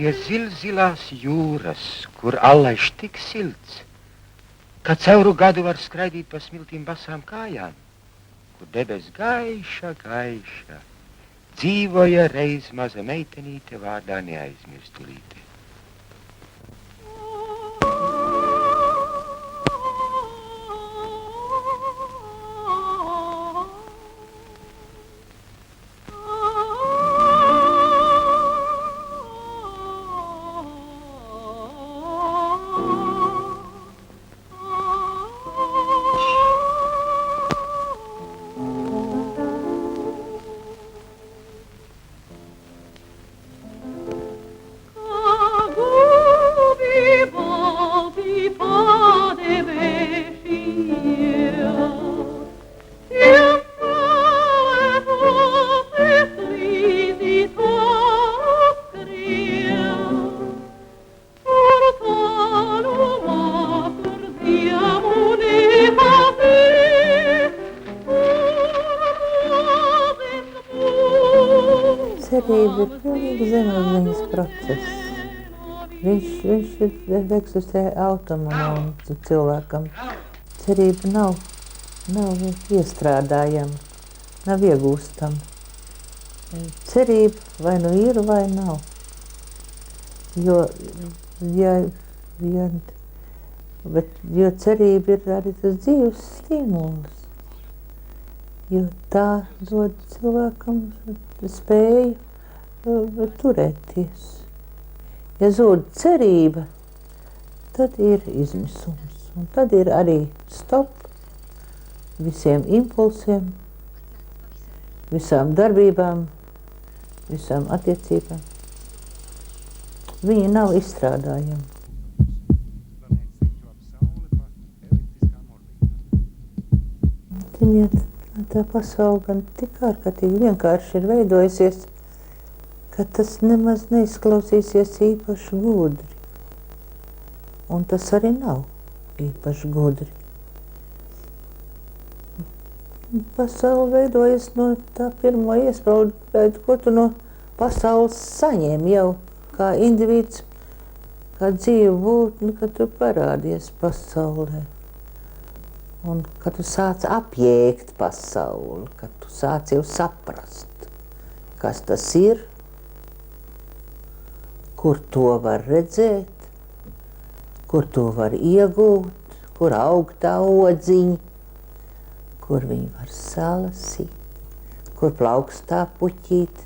Pie zilzilās jūras, kur allaž tik silts, ka cauru gadu var skraidīt pa smiltīm basām kājām, kur debes gaiša, gaiša, dzīvoja reiz maza meitenīte vārdā neaizmirstulīte. Cerība ir pilnīgi zemapziņas process. Viņš ir eksistē autonomam cilvēkam. Cerība nav iestrādājama, nav iegūstama. Cerība vai nu ir, vai nav. Jo cerība ir arī tas dzīves stimuls. Jo tā dod cilvēkam spēju turēties. Ja zūd cerība, tad ir izmisums. Un tad ir arī stop visiem impulsiem, visām darbībām, visām attiecībām. Viņi nav izstrādājami. Ziniet, tā pasaule gan tik ārkārtīgi vienkārši ir veidojusies, ka tas nemaz neizklausīsies īpaši gudri. Un tas arī nav īpaši gudri. Pasaule veidojas no tā pirmo iespēju, ko tu no pasaules saņem jau kā individs, kā dzīva būtne, kad tu parādies pasaulē. Un kad tu sāc apjēgt pasauli, kad tu sāc jau saprast, kas tas ir, kur to var redzēt, kur to var iegūt, kur aug tā odziņa, kur viņi var salasīt, kur plaukstā puķīt,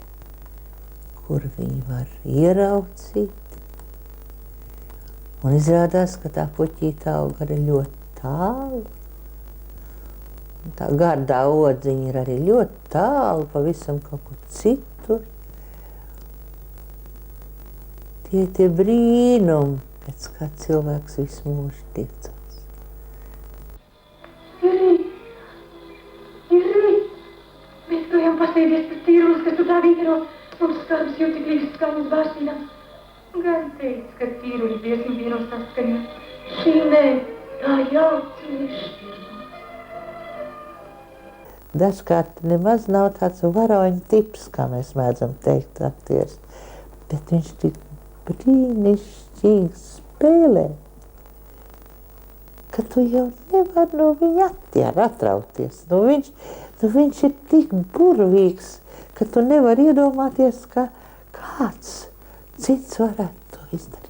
kur viņi var ieraudzīt. Un izrādās, ka tā puķīta aug arī ļoti tālu. Tā gardā odziņa ir arī ļoti tālu, pavisam kaut kur citur. Tie brīnumi, pēc kā cilvēks visu mūžu tiecās. Ir! Mēs tojam pasēdies pēc tīrulis, kas tu tā vīro, mums skarbas jūtiklīgas skaņas bārstīnām. Gan teic, ka tīruļi biesim vienos saskaņā. Šī nē, tā jauci nešķirma. Dažkārt nemaz nav tāds varoņa tips, kā mēs mēdzam teikt aktieris, bet viņš tik brīnišķīgi spēlē, ka tu jau nevar no viņa atrauties. Viņš ir tik burvīgs, ka tu nevar iedomāties, ka kāds cits varētu to izdarīt.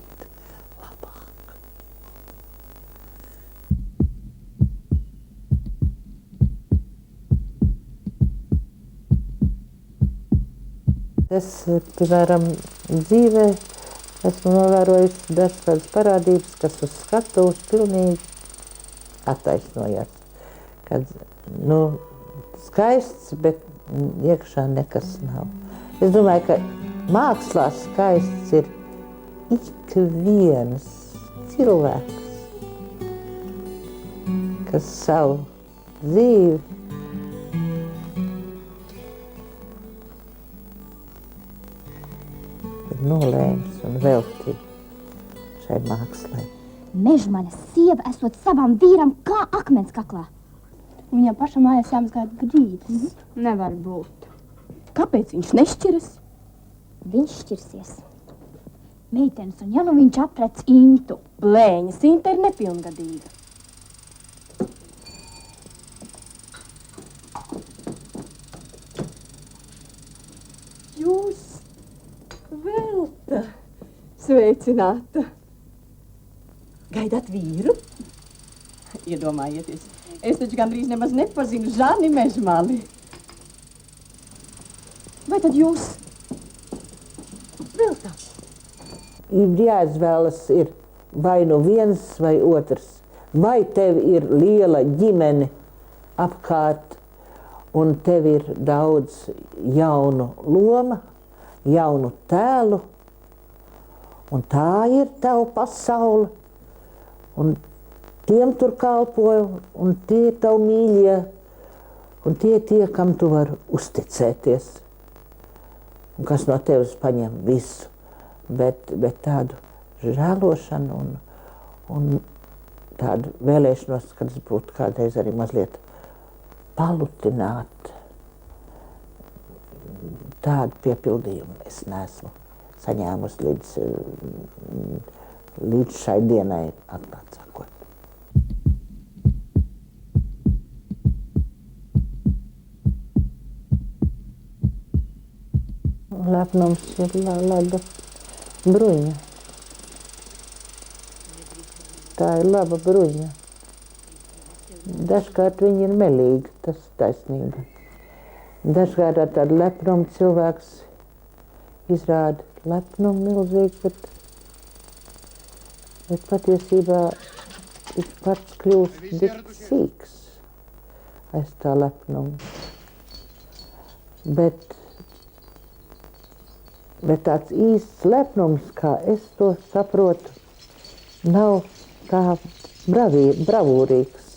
Es, piemēram, dzīvē esmu novērojis dažādas parādības, kas uz skatuves pilnīgi attaisnojās. Kad, skaists, bet iekšā nekas nav. Es domāju, ka mākslā skaists ir ik viens cilvēks, kas savu dzīvi nolēmis un veltīja šai mākslai. Mežmaņa sieva esot savam vīram kā akmens kaklā. Viņam pašam mājās jāmazgā grīdas. Nevar būt. Kāpēc viņš nešķiras? Viņš šķirsies. Meitenes, un ja nu viņš aprec Intu. Blēņas, Inta ir nepilngadīga. Jūs, Velta, sveicināta. Gaidāt vīru? Iedomājieties, es taču gandrīz nemaz nepazinu Žani Mežmali. Vai tad jūs? Velta. Ir jāizvēlas ir vai nu viens vai otrs. Vai tev ir liela ģimene apkārt un tev ir daudz jaunu loma, jaunu tēlu, un tā ir tava pasaule, un tiem tur kalpoja, un tie ir tavi mīļie, un tie, kam tu vari uzticēties, un kas no tevis paņem visu, bet tādu žēlošanu un tādu vēlēšanos, kad es būtu kādreiz arī mazliet palutināt, tādu piepildījumu es neesmu saņēmusi līdz šai dienai, atklāt sakot. Lepnums ir laba bruņa. Tā ir laba bruņa. Dažkārt viņi ir melīgi, tas taisnība. Dažkārt ar tādu lepnumu cilvēks izrāda lepnumu milzīgi, bet patiesībā viņš pats kļūst tik sīks aiz tā lepnumu. Bet tāds īsts lepnums, kā es to saprotu, nav tā bravūrīgs.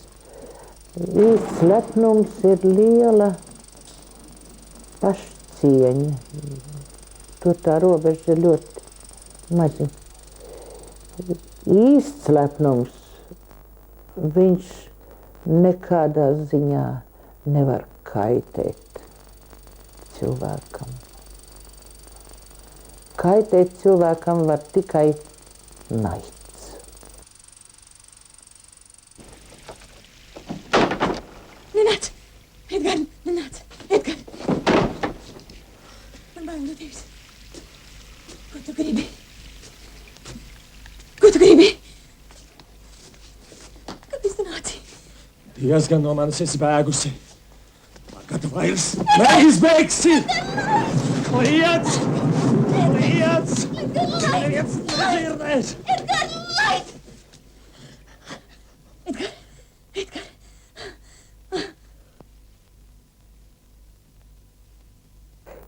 Īsts lepnums ir liela pašcieņa. Tur tā robeža ir ļoti maziņa. Īsts lepnums, viņš nekādā ziņā nevar kaitēt cilvēkam. Kaitēt cilvēkam var tikai naids. Nenāc! Edgar, nenāc! Edgar! Man bail no tevis. Ko tu gribi? Ko tu gribi? Kāpēc tu nāci? Diezgan no manis esi bēgusi. Kad vairs neizbēgsi! Liec! Liec! Liec! Nedzirdēs! Edgar, laid! Edgar! Edgar!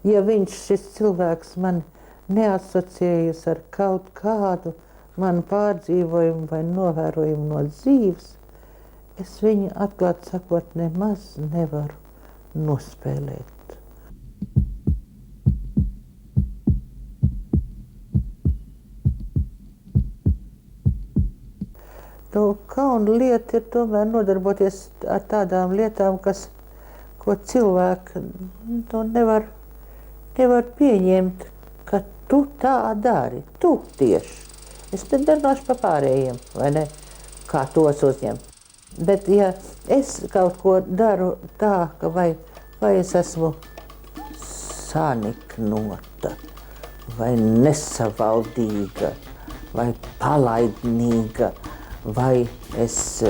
Ja viņš, šis cilvēks, man neasociējas ar kaut kādu manu pārdzīvojumu vai novērojumu no dzīves, es viņu, atklāt sakot, nemaz nevaru nospēlēt. Kauna lieta ir tomēr nodarboties ar tādām lietām, ko cilvēki nevar pieņemt, ka tu tā dari, tu tieši. Es te darināšu pa pārējiem, vai ne, kā tos uzņem. Bet ja es kaut ko daru tā, ka vai es esmu saniknota, vai nesavaldīga, vai palaidnīga, vai es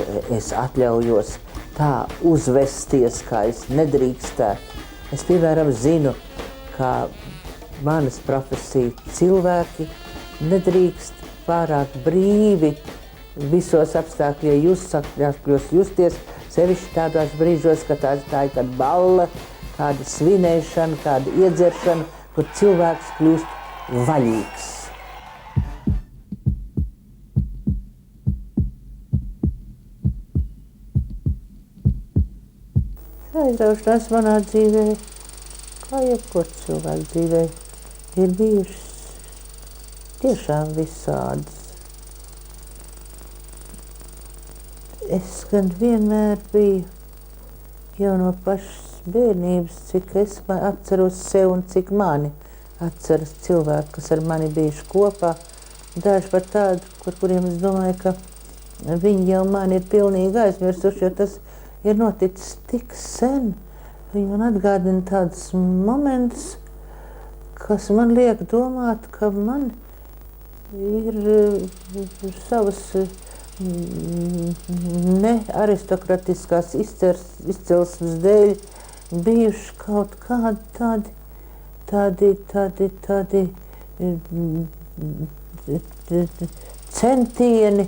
atļaujos tā uzvesties, kā es nedrīkstētu. Es, piemēram, zinu, ka manas profesija cilvēki nedrīkst pārāk brīvi visos apstākļos justies, sevišķi tādās brīžos, ka tā ir kāda balla, kāda svinēšana, kāda iedzeršana, kur cilvēks kļūst vaļīgs. Aizraušanās manā dzīvē, kā jebkur cilvēku dzīvē, ir bijušas tiešām visādas. Es gan vienmēr biju jau no pašas bērnības, cik es atceros sev un cik mani atceras cilvēki, kas ar mani bijuši kopā, daži pat tādi, kuriem es domāju, ka viņi jau mani ir pilnīgi aizmirsuši, jo tas ir noticis tik sen. Viņi man atgādina tādus momentus, kas man liek domāt, ka man ir savas ne aristokratiskās izcelsmes dēļ bijuši kaut kādi tādi centieni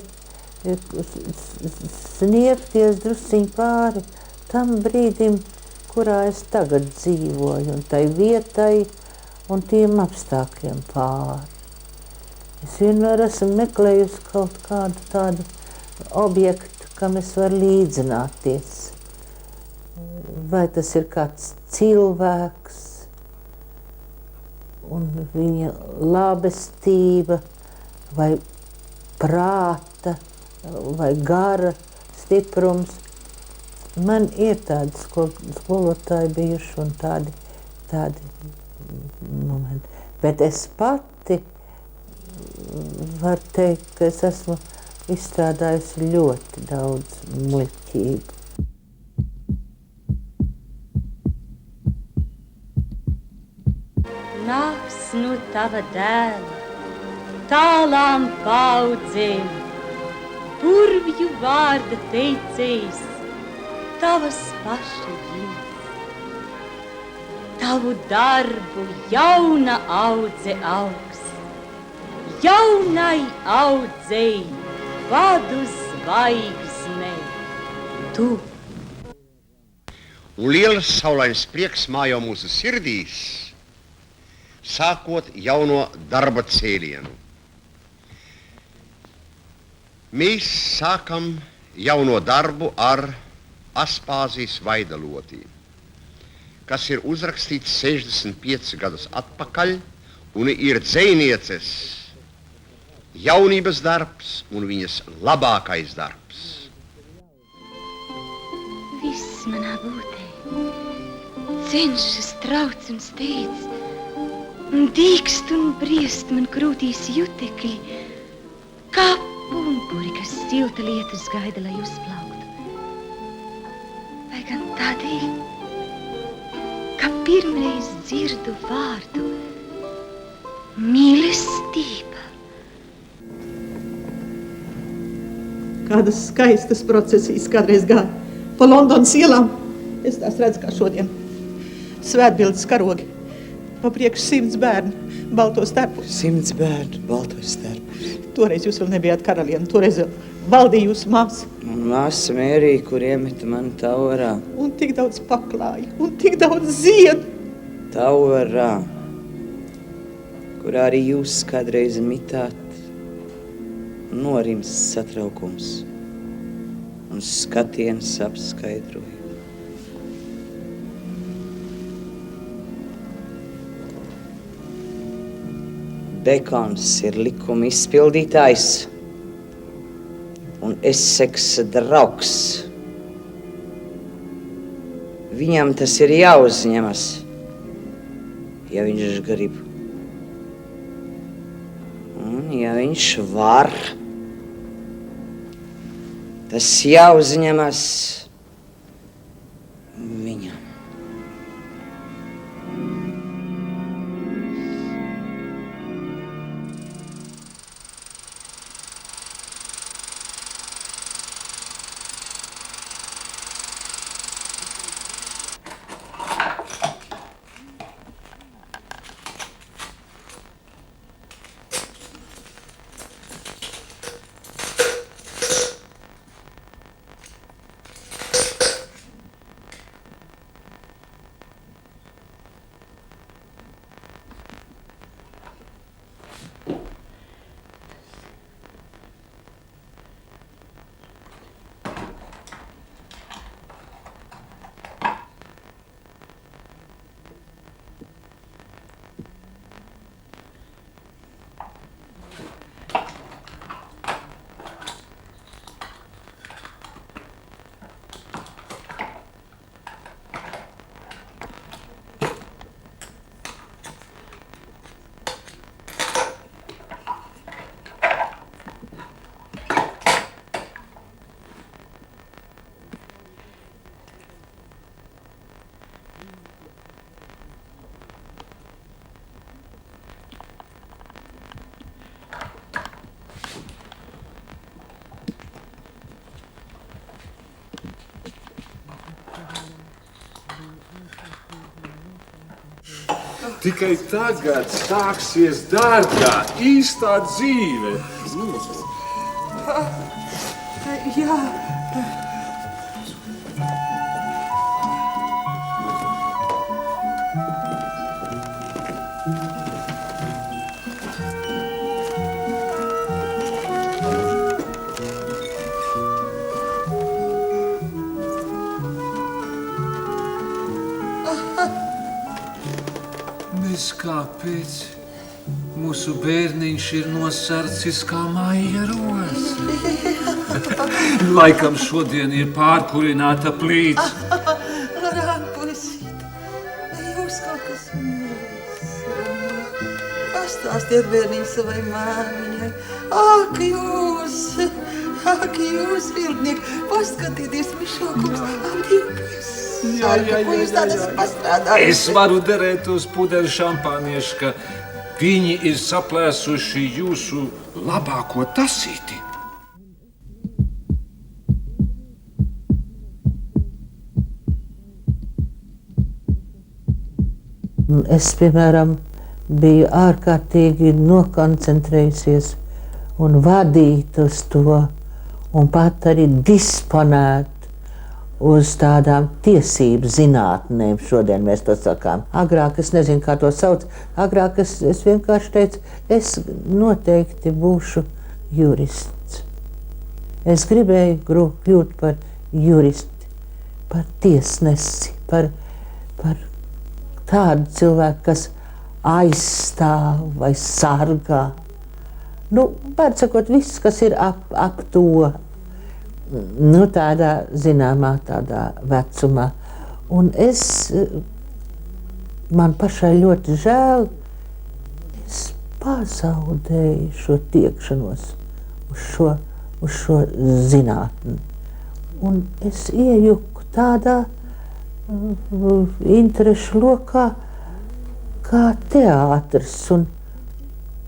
sniegties drusciņ pāri tam brīdim, kurā es tagad dzīvoju, un tai vietai un tiem apstākļiem pāri. Es vienmēr esmu meklējusi kaut kādu tādu objektu, kam es varu līdzināties. Vai tas ir kāds cilvēks un viņa labestība, vai prāta, vai gara stiprums. Man ir tādi skolotāji bijuši un tādi momenti. Bet es pati varu teikt, ka es esmu izstrādājusi ļoti daudz muļķību. Nāks no tava dēla, tālām paudzēm, burvju vārda teicējs, tavas paša ģimes. Tavu darbu jauna audze augs, jaunai audzei vadu zvaigzne, tu. Un liels saulains prieks mājo mūsu sirdīs, sākot jauno darba cēlienu. Mēs sākam jauno darbu ar Aspāzijas vaidaloti, kas ir uzrakstīts 65 gadus atpakaļ un ir dzejnieces jaunības darbs un viņas labākais darbs. Viss manā būtē cenšas, trauc un steidz, un dīkst un briest man krūtīs jutekļi, kā pumpuri, kas silta lietus gaida, lai uzplauktu. Vai gan tādēļ, ka pirmreiz dzirdu vārdu mīlestība. Kādas skaistas procesijas kādreiz gāja pa Londonas ielām. Es tās redzu kā šodien. Svētbildes karogi. Pa priekš 100 bērnu, baltos stērpus. 100 bērnu, baltos stērpus. Toreiz jūs vēl nebijāt karaliene, toreiz vēl valdīja jūsu māsa. Un māsa Mērija, kur iemeta mani taurā. Un tik daudz paklāja, un tik daudz ziedu. Taurā, kur arī jūs kādreiz mitāt, norims satraukums un skatiens apskaidroja. Bekons ir likuma izpildītājs un Eseksa draugs. Viņam tas ir jāuzņemas, ja viņš grib. Un ja viņš var, tas jāuzņemas viņam. Tikai tagad sāksies dārgā, īstā dzīve. Jā. Bez kāpēc mūsu bērniņš ir nosarcis kā maija roze? Laikam šodien ir pārkurināta plīts. Lorāna, puisīt, jūs kaut kas mīlis. Pastāstiet bērniņu savai māmiņai. Ak, jūs, viltnieki, paskatieties, Mišokungs, apdīvties. Ko jūs tādas pastrādājuši? Es varu derēt uz pudeļu šampāniešu, ka viņi ir saplēsuši jūsu labāko tasīti. Es, piemēram, biju ārkārtīgi nokoncentrējusies un vadīt uz to, un pat arī disponēt uz tādām tiesību zinātnēm. Šodien mēs to sakām. Agrāk es nezinu, kā to sauc. Agrāk es vienkārši teicu, es noteikti būšu jurists. Es gribēju kļūt par juristi, par tiesnesi, par tādu cilvēku, kas aizstāv vai sargā. Var sakot, viss, kas ir ap to. Tādā zināmā tādā vecumā. Un man pašai ļoti žēl, es pazaudēju šo tiekšanos uz šo zinātni. Un es iejuku tādā interešu lokā kā teātris.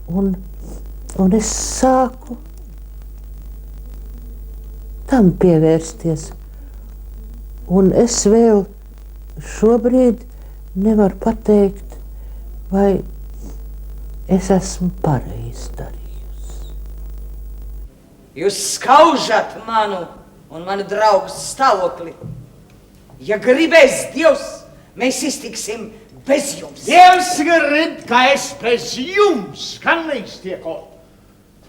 Un es sāku tam pievērsties. Un es vēl šobrīd nevaru pateikt, vai es esmu pareizi darījusi. Jūs skaužat manu un manu draugu stāvokli. Ja gribēs Dievs, mēs iztiksim bez jums. Dievs grib, ka es bez jums gan neiztiekot.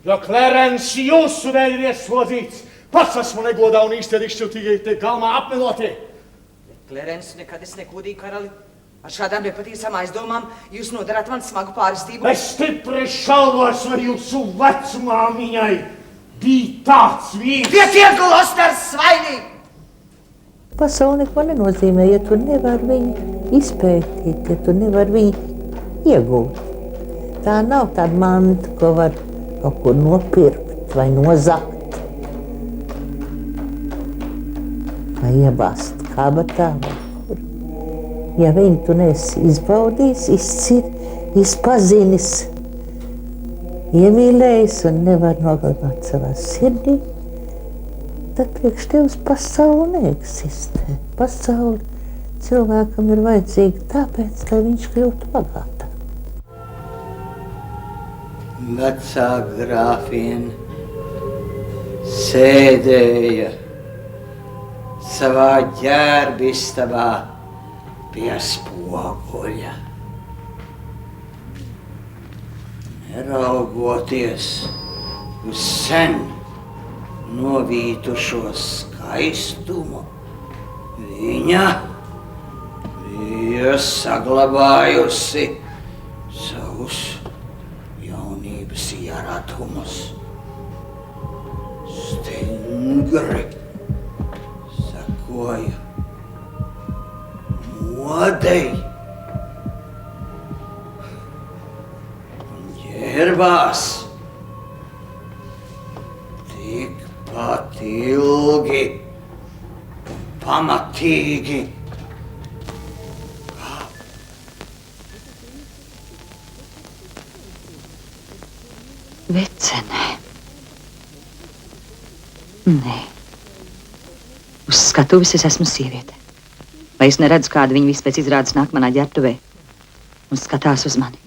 Jo Klerens jūsu dēļ ir ieslodzīts. Pats esmu negodā un īsti izšķiltīgi te galmā apmelotie. Klerens, nekad es nekodīju karali. Ar šādām nepatīcām aizdomām jūs nodarāt man smagu pārestību. Es stipri šaubos, vai jūsu vecmāmiņai bija tāds vīrs. Pietiek, Glosters, svainīgi! Pasauli neko nenozīmē, ja tu nevari viņu izpētīt, ja tu nevari viņu iegūt. Tā nav tāda manta, ko var kaut kur nopirkt vai nozakt. Vai iebāzt kabatā vai kur. Ja viņu tu neesi izbaudījis, izpazinis, iemīlējis un nevar nogalvāt savā sirdī, tad priekš tevis pasaule neeksistē. Pasaule cilvēkam ir vajadzīga tāpēc, lai viņš kļūtu bagātāk. Vecā grāfiene sēdēja savā ģērbistabā pie spoguļa. Neraugoties uz sen novītušo skaistumu, viņa bija saglabājusi savus jaunības ieratumus. Stingri sakoja modei un ģērbās tikpat ilgi un pamatīgi. Vecenē. Nē. Uz skatuves es esmu sieviete. Vai es neredzu, kāda viņa vispēc izrādes nāk manā ģērbtuvē? un skatās uz mani.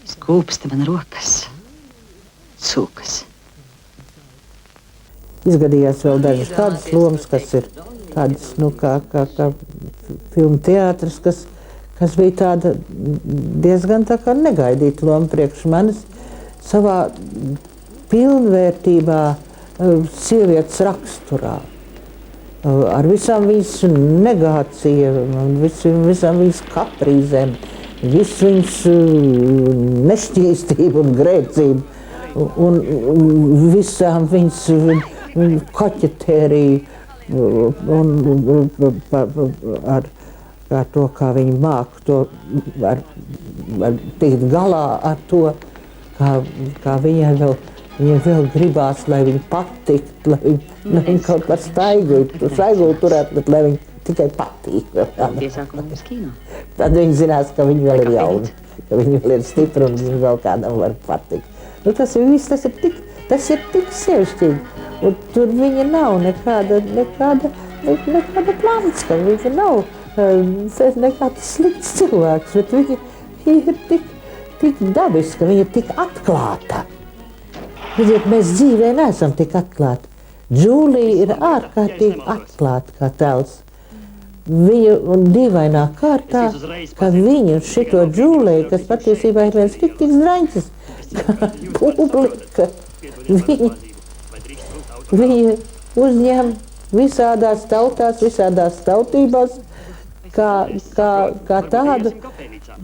Skūpsta man rokas, cūkas. Izgadījās vēl dažas tādas lomas, kas ir tādas, nu, kā filmu teātris, kas bija tāda diezgan tā kā negaidīta loma priekš manis savā pilnvērtībā sievietes raksturā. Ar visām viņas negācijām, visām viņas kaprīzēm, visu viņas nešķīstību un grēcību un visām viņas koķetēriju ar to, kā viņi māk to tikt galā ar to, kā viņai vēl gribās, lai viņi patikt, lai viņi kaut par staigu turētu, bet lai viņi tikai patīk. Piesākumā uz kino. Tad viņi zinās, ka viņi vēl ir jauni, ka viņi vēl ir stipri un viņi vēl kādam var patikt. Nu, tas ir viss, tas ir tik sevišķīgi. Un tur viņa nav nekāda planska, viņa nav nekāds slikts cilvēks, bet viņa ir tik dabiska, viņa ir tik atklāta. Redziet, mēs dzīvē neesam tik atklāti. Džūlija ir ārkārtīgi atklāta kā tēls. Viņa un dīvainā kārtā, ka viņa un šito Džūliju, kas patiesībā ir viens tik zraņķis, kā publika, viņa uzņem visādās tautās, visādās tautībās, kā tādu,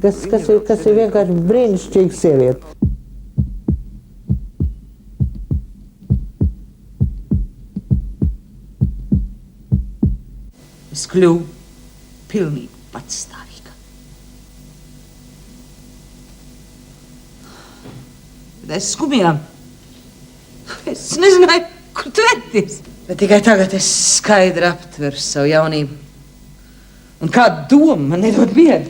kas ir vienkārši brīnišķīga sieviete. Es kļuvu pilnīgi patstāvīga. Bet es skumjām. Es nezināju, kur tvērties. Bet tikai tagad es skaidri aptveru savu jaunību. Un kāda doma man nedod mieru.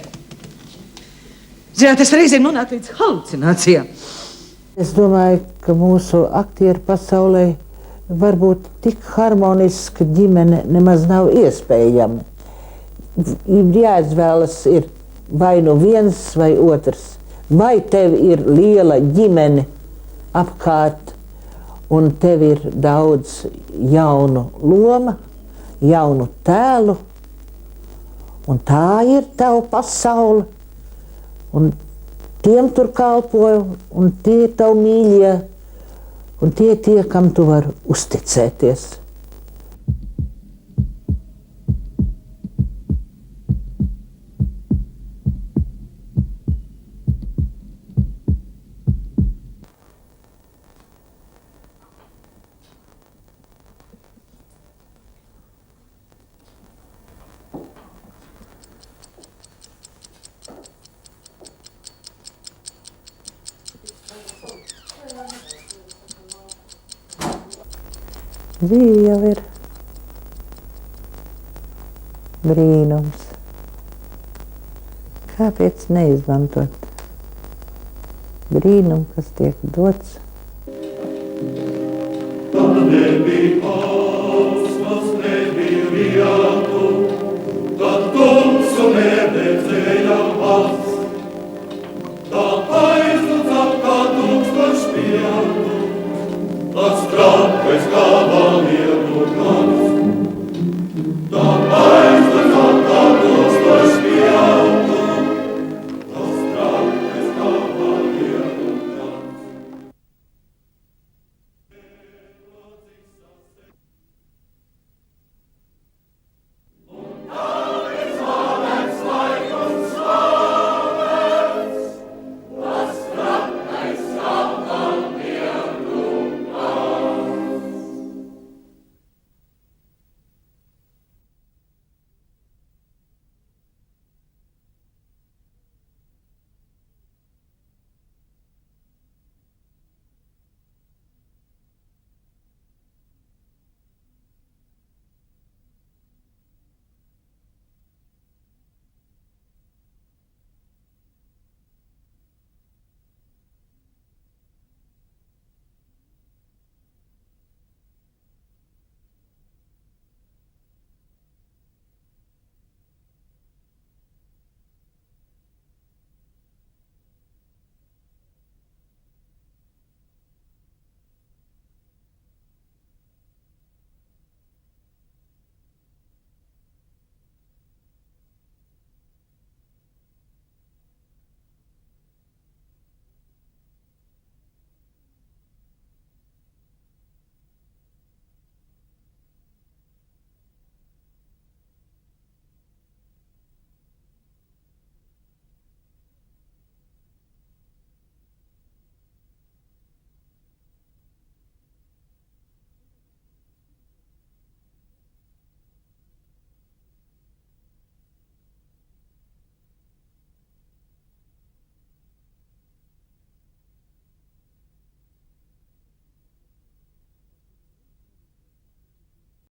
Zināt, es reizēm nonāku līdz halucinācijām. Es domāju, ka mūsu aktieru pasaulē varbūt tik harmoniska ģimene nemaz nav iespējama. Jāizvēlas ir vai nu viens vai otrs. Vai tev ir liela ģimene apkārt un tev ir daudz jaunu loma, jaunu tēlu, un tā ir tava pasaule, un tiem tur kalpoju, un tie ir tavi mīļie, un tie, kam tu vari uzticēties. Bija jau ir brīnums. Kāpēc neizmantot brīnumu, kas tiek dots? Das Grab ist